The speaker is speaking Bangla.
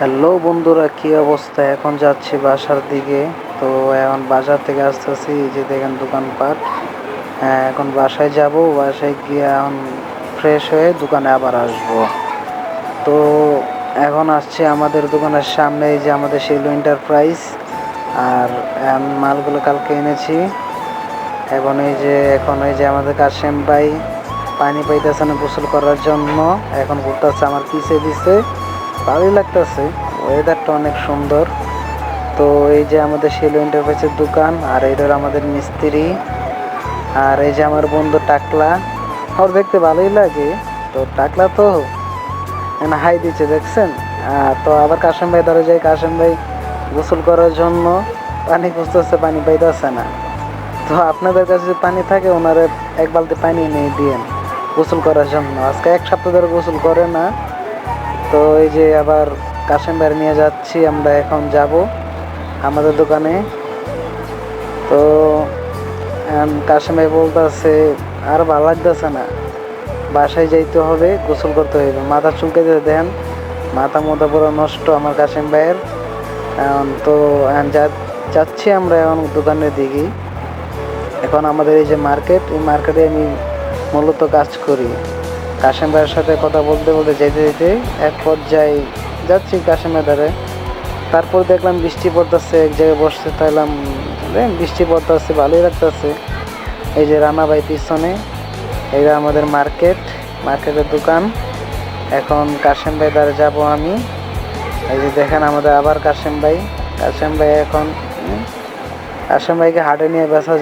হ্যালো বন্ধুরা, কি অবস্থা? এখন যাচ্ছি বাসার দিকে। তো এখন বাজার থেকে আসতেছি, এই যে দেখেন দোকানপাট। হ্যাঁ, এখন বাসায় যাব, বাসায় গিয়ে এখন ফ্রেশ হয়ে দোকানে আবার আসব। তো এখন আসছে আমাদের দোকানের সামনে, এই যে আমাদের শিলু এন্টারপ্রাইজ। আর মালগুলো কালকে এনেছি। এখন এই যে আমাদের কাশেম ভাই পানি পাইতেছে না গোসল করার জন্য, এখন ঘুরতেছে আমার পিছে পিছে। ভালোই লাগতেছে, ওয়েদারটা অনেক সুন্দর। তো এই যে আমাদের শিলু এন্টারপ্রাইজের দোকান, আর এটার আমাদের মিস্ত্রি। আর এই যে আমার বন্ধু টাকলা, ওর দেখতে ভালোই লাগে। তো টাকলা তো হাই দিচ্ছে, দেখছেন? তো আবার কাশেম ভাই ধরে যায়, কাশেম ভাই গোসল করার জন্য পানি খুঁজতেছে, পানি পাইতেছে না। তো আপনাদের কাছে যদি পানি থাকে, ওনারে এক বালতি পানি নিয়ে দিয়েন গোসল করার জন্য। আজকে 1 সপ্তাহ ধরে গোসল করে না। তো এই যে আবার কাশেম ভাই নিয়ে যাচ্ছি, আমরা এখন যাব আমাদের দোকানে। তো কাশেম ভাই বলতেছে আর ভালো লাগতেছে না, বাসায় যাইতে হবে, গোসল করতে হবে। মাথা চুলকাইতে দেন, মাথা মোথা পুরো নষ্ট আমার কাশেম ভাইয়ের। তো যাচ্ছি আমরা এখন দোকানের দিকে। এখন আমাদের এই যে মার্কেট, এই মার্কেটে আমি মূলত কাজ করি। কাশেম ভাইয়ের সাথে কথা বলতে বলতে যেতে যেতে এক পর্যায়ে যাচ্ছি কাশেম ভাইয়ের। তারপর দেখলাম বৃষ্টি পড়তেছে, এক জায়গায় বসতে চাইলাম, বৃষ্টি পড়তেছে, ভালোই লাগতেছে। এই যে রানা ভাই পিছনে, এইটা আমাদের মার্কেটের দোকান। এখন কাশেম ভাই দ্বারা যাব আমি। এই যে দেখেন আমাদের আবার কাশেম ভাই এখন কাশেম ভাইকে হাটে নিয়ে বেচা